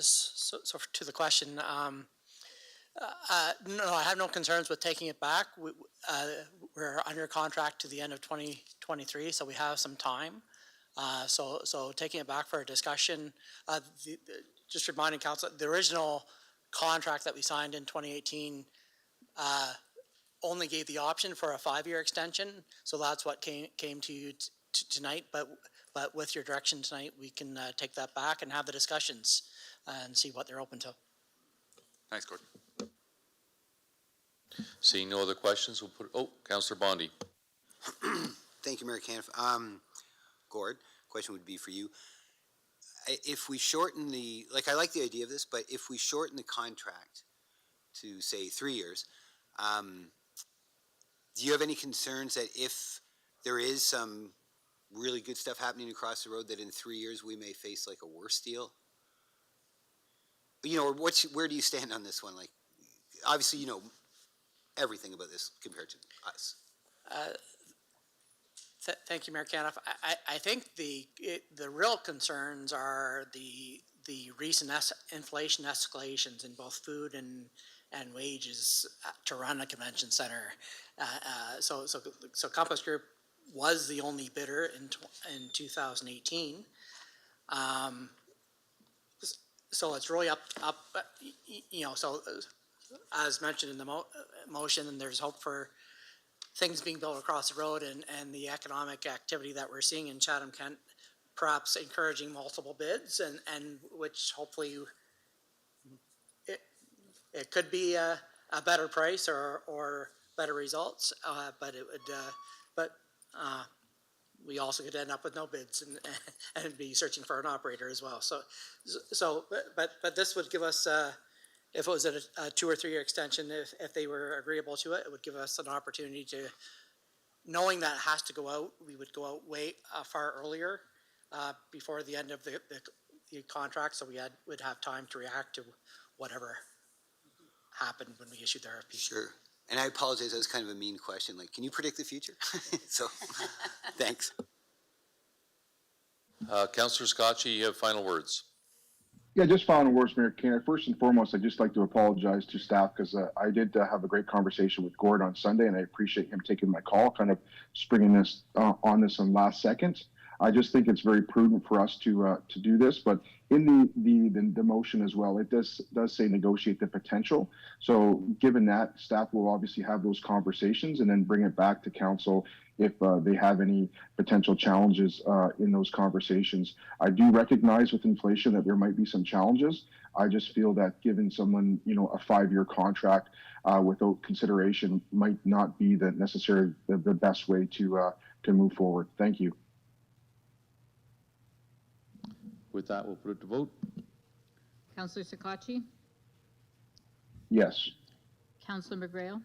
So to the question, no, I have no concerns with taking it back. We're under contract to the end of 2023, so we have some time. So taking it back for a discussion, just reminding council, the original contract that we signed in 2018 only gave the option for a 5-year extension. So that's what came to you tonight. But with your direction tonight, we can take that back and have the discussions and see what they're open to. Thanks, Gordon. Seeing no other questions, we'll put, Councillor Bondi. Thank you, Mayor Caniff. Gord, question would be for you. If we shorten I like the idea of this, but if we shorten the contract to, say, 3 years, do you have any concerns that if there is some really good stuff happening across the road, that in 3 years we may face like a worse deal? Or where do you stand on this one? Like, obviously, you know everything about this compared to us. Thank you, Mayor Caniff. I think the real concerns are the recent inflation escalations in both food and wages to run a convention center. So Compass Group was the only bidder in 2018. So it's really up. So as mentioned in the motion, and there's hope for things being built across the road and the economic activity that we're seeing in Chatham-Kent, perhaps encouraging multiple bids and which hopefully it could be a better price or better results, but it would, we also could end up with no bids and be searching for an operator as well. But this would give us, if it was a 2 or 3 year extension, if they were agreeable to it, it would give us an opportunity to, knowing that it has to go out, we would go out way far earlier before the end of the contract, so would have time to react to whatever happened when we issued the RFP. Sure. And I apologize, that was kind of a mean question. Like, can you predict the future? So, thanks. Councillor Scotchy, you have final words. Yeah, just final words, Mayor Caniff. First and foremost, I'd just like to apologize to staff because I did have a great conversation with Gord on Sunday, and I appreciate him taking my call, kind of springing this on this in last second. I just think it's very prudent for us to do this, but in the motion as well, it does say negotiate the potential. So given that, staff will obviously have those conversations and then bring it back to council if they have any potential challenges in those conversations. I do recognize with inflation that there might be some challenges. I just feel that giving someone, a 5-year contract without consideration might not be necessarily the best way to move forward. Thank you. With that, we'll put it to vote. Councillor Sakachi? Yes. Councillor McGrail?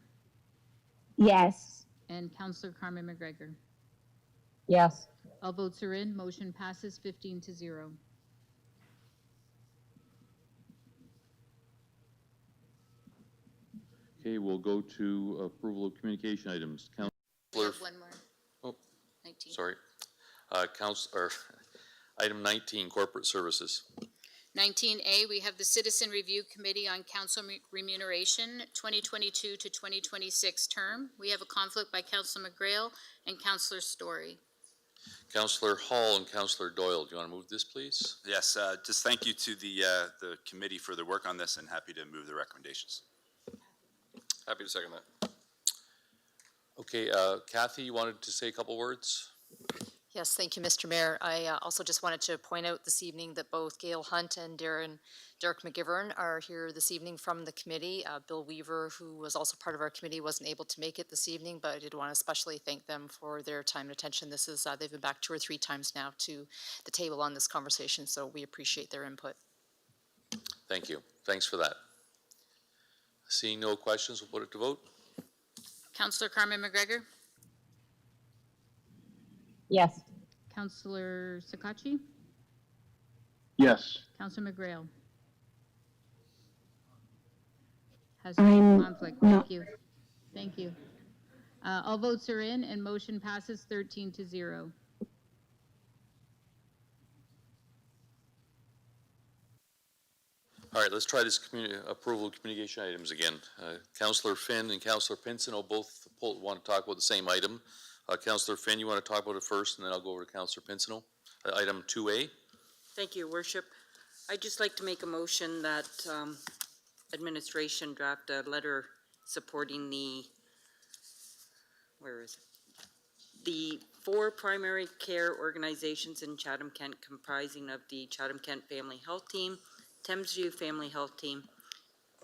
Yes. And Councillor Carmen McGregor? Yes. All votes are in. Motion passes 15-0. Okay, we'll go to approval of communication items. We Counselor, have one more. oh, 19. sorry. Item 19, corporate services. 19A, we have the Citizen Review Committee on Council Remuneration, 2022 to 2026 term. We have a conflict by Councilor McGrail and Councilor Story. Councillor Hall and Councillor Doyle, do you want to move this, please? Yes, just thank you to the committee for their work on this, and happy to move the recommendations. Happy to second that. Okay, Kathy, you wanted to say a couple words? Yes, thank you, Mr. Mayor. I also just wanted to point out this evening that both Gail Hunt and Derek McGivern are here this evening from the committee. Bill Weaver, who was also part of our committee, wasn't able to make it this evening, but I did want to especially thank them for their time and attention. This is, they've been back 2 or 3 times now to the table on this conversation, so we appreciate their input. Thank you. Thanks for that. Seeing no questions, we'll put it to vote. Councilor Carmen McGregor. Yes. Councillor Sakachi? Yes. Councillor McGrail? Has I'm conflict. no. Thank you. Thank you. All votes are in and motion passes 13-0. All right, let's try this approval of communication items again. Councillor Finn and Councillor Pinson will both want to talk about the same item. Councillor Finn, you want to talk about it first, and then I'll go over to Councillor Pinson. Item 2A. Thank you, Worship. I'd just like to make a motion that administration draft a letter supporting the, the 4 primary care organizations in Chatham-Kent comprising of the Chatham-Kent Family Health Team, Thamesview Family Health Team,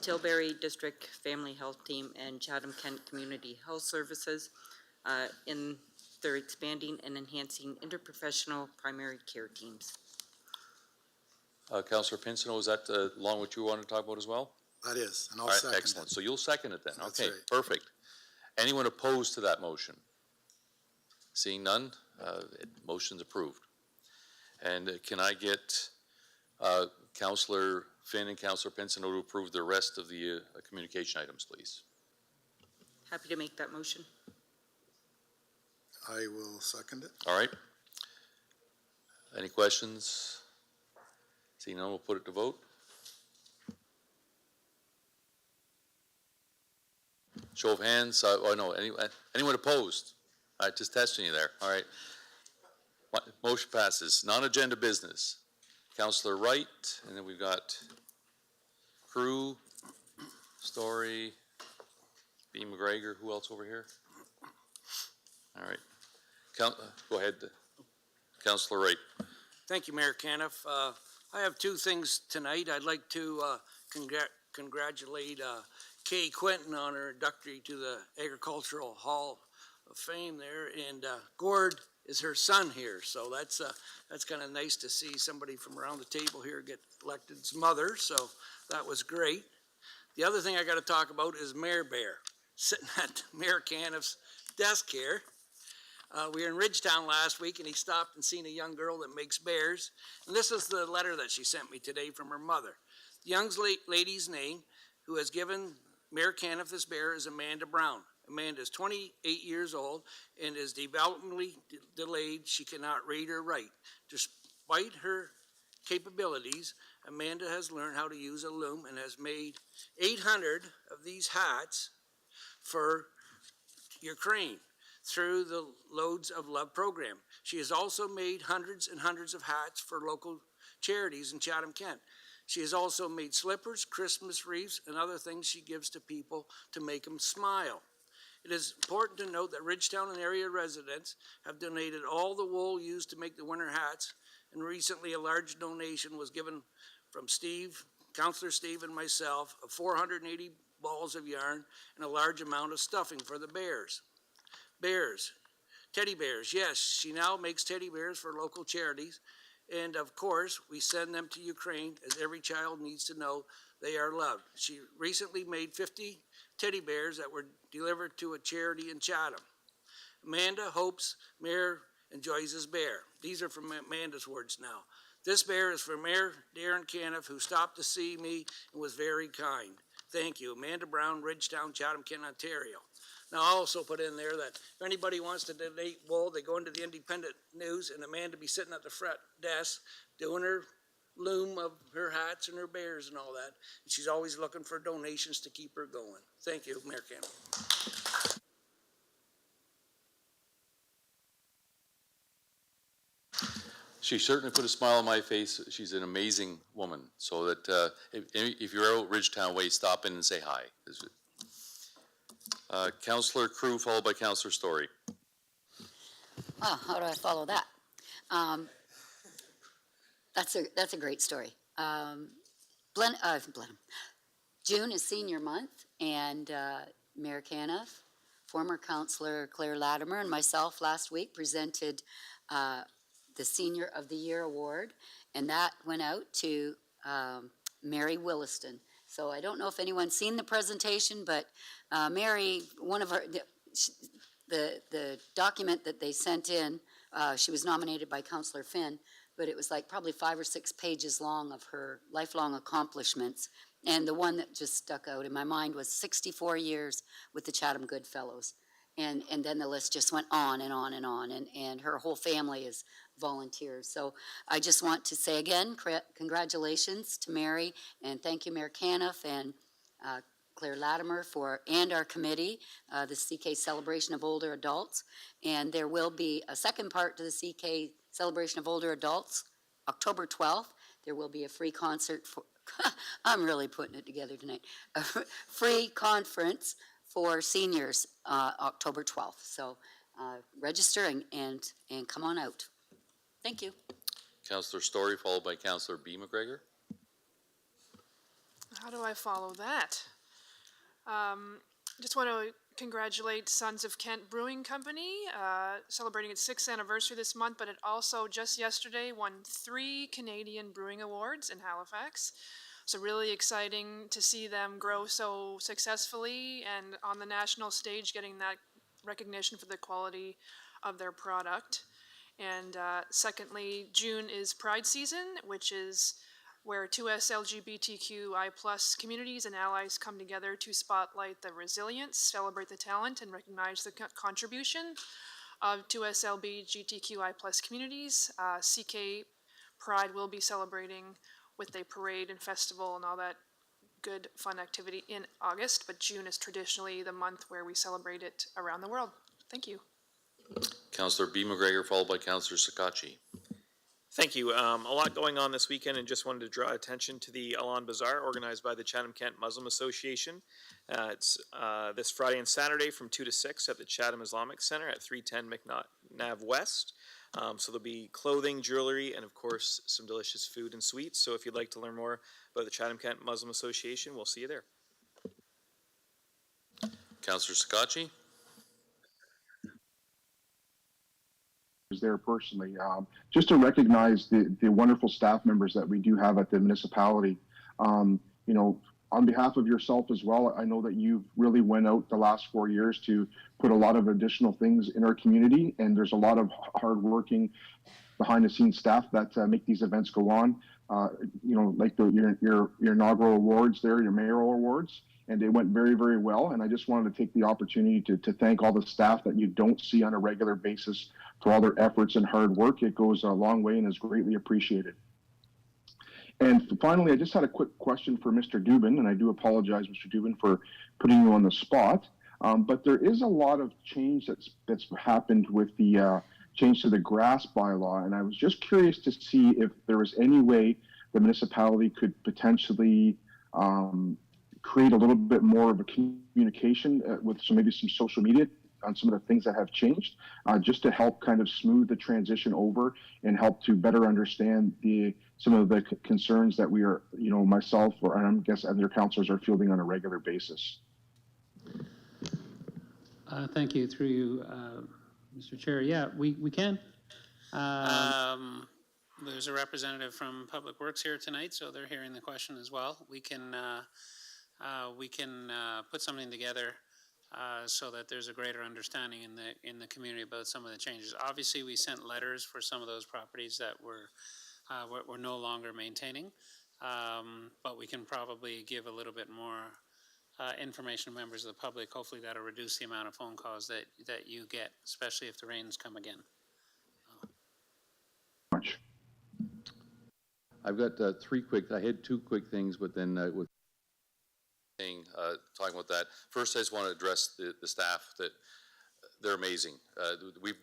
Tilbury District Family Health Team, and Chatham-Kent Community Health Services in their expanding and enhancing interprofessional primary care teams. Councillor Pinson, is that along what you want to talk about as well? That is, and I'll All right, second excellent. it. So you'll second it then. That's Okay, right. perfect. Anyone opposed to that motion? Seeing none, motion's approved. And can I get Councillor Finn and Councillor Pinson to approve the rest of the communication items, please? Happy to make that motion. I will second it. All right. Any questions? Seeing none, we'll put it to vote. Show of hands. Oh no, anyone opposed? All right, just testing you there. All right. Motion passes. Non-agenda business. Councillor Wright, and then we've got Crew, Story, B. McGregor. Who else over here? All right. Go ahead, Councillor Wright. Thank you, Mayor Caniff. I have 2 things tonight. I'd like to congratulate Kay Quinton on her inductee to the Agricultural Hall of Fame there, and Gord is her son here, so that's kind of nice to see somebody from around the table here get elected as mother, so that was great. The other thing I got to talk about is Mayor Bear, sitting at Mayor Caniff's desk here. We were in Ridgetown last week, and he stopped and seen a young girl that makes bears. And this is the letter that she sent me today from her mother. The young lady's name, who has given Mayor Caniff this bear, is Amanda Brown. Amanda is 28 years old and is developmentally delayed. She cannot read or write. Despite her capabilities, Amanda has learned how to use a loom and has made 800 of these hats for Ukraine through the Loads of Love program. She has also made hundreds and hundreds of hats for local charities in Chatham-Kent. She has also made slippers, Christmas wreaths, and other things she gives to people to make them smile. It is important to note that Ridgetown and area residents have donated all the wool used to make the winter hats, and recently a large donation was given from Councillor Steve and myself, of 480 balls of yarn and a large amount of stuffing for the bears. Bears, teddy bears, yes, she now makes teddy bears for local charities, and of course, we send them to Ukraine, as every child needs to know they are loved. She recently made 50 teddy bears that were delivered to a charity in Chatham. Amanda hopes Mayor enjoys his bear. These are from Amanda's words now. This bear is for Mayor Darren Caniff, who stopped to see me and was very kind. Thank you. Amanda Brown, Ridgetown, Chatham-Kent, Ontario. Now, I also put in there that if anybody wants to donate wool, they go into the Independent News, and Amanda be sitting at the front desk doing her loom of her hats and her bears and all that. And she's always looking for donations to keep her going. Thank you, Mayor Campbell. She certainly put a smile on my face. She's an amazing woman. So that if you're out Ridgetown Way, stop in and say hi. Councillor Crew, followed by Councillor Story. Oh, how do I follow that? That's a great story. June is senior month, and Mayor Caniff, former Councillor Claire Latimer, and myself last week presented the Senior of the Year Award, and that went out to Mary Williston. So I don't know if anyone's seen the presentation, but Mary, one of her, the document that they sent in, she was nominated by Councillor Finn, but it was like probably 5 or 6 pages long of her lifelong accomplishments. And the one that just stuck out in my mind was 64 years with the Chatham Goodfellows. And then the list just went on and on and on. And her whole family is volunteers. So I just want to say again, congratulations to Mary, and thank you, Mayor Caniff and Claire Latimer and our committee, the CK Celebration of Older Adults. And there will be a second part to the CK Celebration of Older Adults, October 12th. There will be a free concert for, I'm really putting it together tonight, a free conference for seniors, October 12th. So register and come on out. Thank you. Councillor Story, followed by Councillor B. McGregor. How do I follow that? Just want to congratulate Sons of Kent Brewing Company, celebrating its 6th anniversary this month, but it also just yesterday won 3 Canadian Brewing Awards in Halifax. So really exciting to see them grow so successfully and on the national stage getting that recognition for the quality of their product. And secondly, June is Pride season, which is where 2S LGBTQI+ communities and allies come together to spotlight the resilience, celebrate the talent, and recognize the contribution of 2S LGBTQI+ communities. CK Pride will be celebrating with a parade and festival and all that good fun activity in August, but June is traditionally the month where we celebrate it around the world. Thank you. Councillor B. McGregor, followed by Councillor Sakachi. Thank you. A lot going on this weekend, and just wanted to draw attention to the Alan Bazaar organized by the Chatham-Kent Muslim Association. It's this Friday and Saturday from 2 to 6 at the Chatham Islamic Center at 310 McNabb West. So there'll be clothing, jewelry, and of course some delicious food and sweets. So if you'd like to learn more about the Chatham-Kent Muslim Association, we'll see you there. Councillor Sakachi. Was there personally, just to recognize the wonderful staff members that we do have at the municipality. You know, on behalf of yourself as well, I know that you've really went out the last 4 years to put a lot of additional things in our community, and there's a lot of hardworking behind-the-scenes staff that make these events go on. You know, like your inaugural awards there, your mayoral awards, and they went very, very well. And I just wanted to take the opportunity to thank all the staff that you don't see on a regular basis for all their efforts and hard work. It goes a long way and is greatly appreciated. And finally, I just had a quick question for Mr. Dubin, and I do apologize, Mr. Dubin, for putting you on the spot. But there is a lot of change that's happened with the change to the grass bylaw, and I was just curious to see if there was any way the municipality could potentially create a little bit more of a communication with maybe some social media on some of the things that have changed, just to help kind of smooth the transition over and help to better understand some of the concerns that we are, you know, myself or I guess other councillors are fielding on a regular basis. Thank you. Through you, Mr. Chair. Yeah, we can. There's a representative from Public Works here tonight, so they're hearing the question as well. We can put something together so that there's a greater understanding in the community about some of the changes. Obviously, we sent letters for some of those properties that we're no longer maintaining, but we can probably give a little bit more information to members of the public. Hopefully that'll reduce the amount of phone calls that you get, especially if the rains come again. Much. I've got I had two quick things, but then with talking about that, first I just want to address the staff that they're amazing.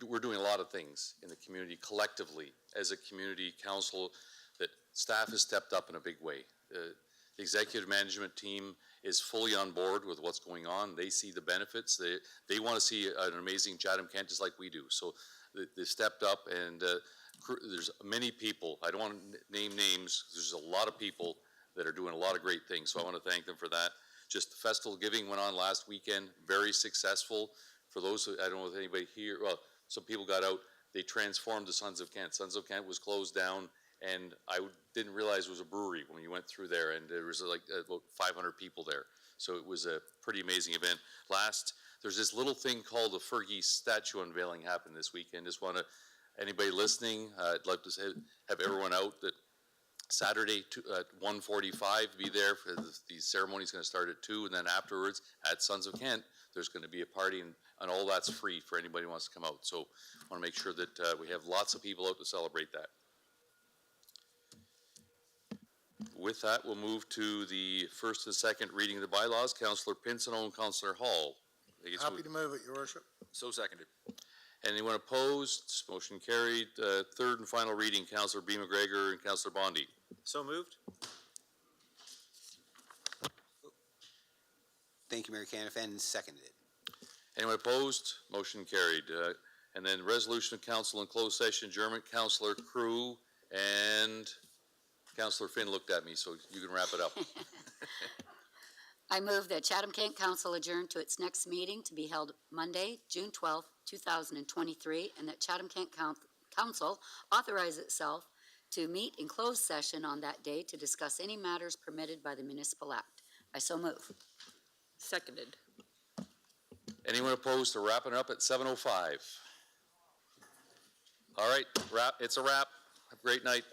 We're doing a lot of things in the community collectively as a community council that staff has stepped up in a big way. The executive management team is fully on board with what's going on. They see the benefits. They want to see an amazing Chatham-Kent just like we do. So they stepped up, and there's many people. I don't want to name names. There's a lot of people that are doing a lot of great things. So I want to thank them for that. Just the festival giving went on last weekend, very successful. For those who, I don't know if anybody here, well, some people got out. They transformed the Sons of Kent. Sons of Kent was closed down, and I didn't realize it was a brewery when you went through there, and there was like about 500 people there. So it was a pretty amazing event. There's this little thing called the Fergie statue unveiling happened this weekend. Just want to, anybody listening, I'd love to have everyone out that Saturday at 1:45, be there. For the ceremony is going to start at 2, and then afterwards at Sons of Kent, there's going to be a party, and all that's free for anybody who wants to come out. So I want to make sure that we have lots of people out to celebrate that. With that, we'll move to the first and second reading of the bylaws. Councillor Pincinel and Councillor Hall. Happy to move it, Your Worship. So seconded. Anyone opposed? Motion carried. Third and final reading, Councillor B. McGregor and Councillor Bondi. So moved. Thank you, Mayor Caniff, and seconded. Anyone opposed? Motion carried. And then resolution of council in closed session adjournment, Councillor Crew and Councillor Finn looked at me, so you can wrap it up. I move that Chatham-Kent Council adjourn to its next meeting to be held Monday, June 12, 2023, and that Chatham-Kent Council authorize itself to meet in closed session on that day to discuss any matters permitted by the Municipal Act. I so move. Seconded. Anyone opposed to wrapping up at 7:05? All right, it's a wrap. Have a great night.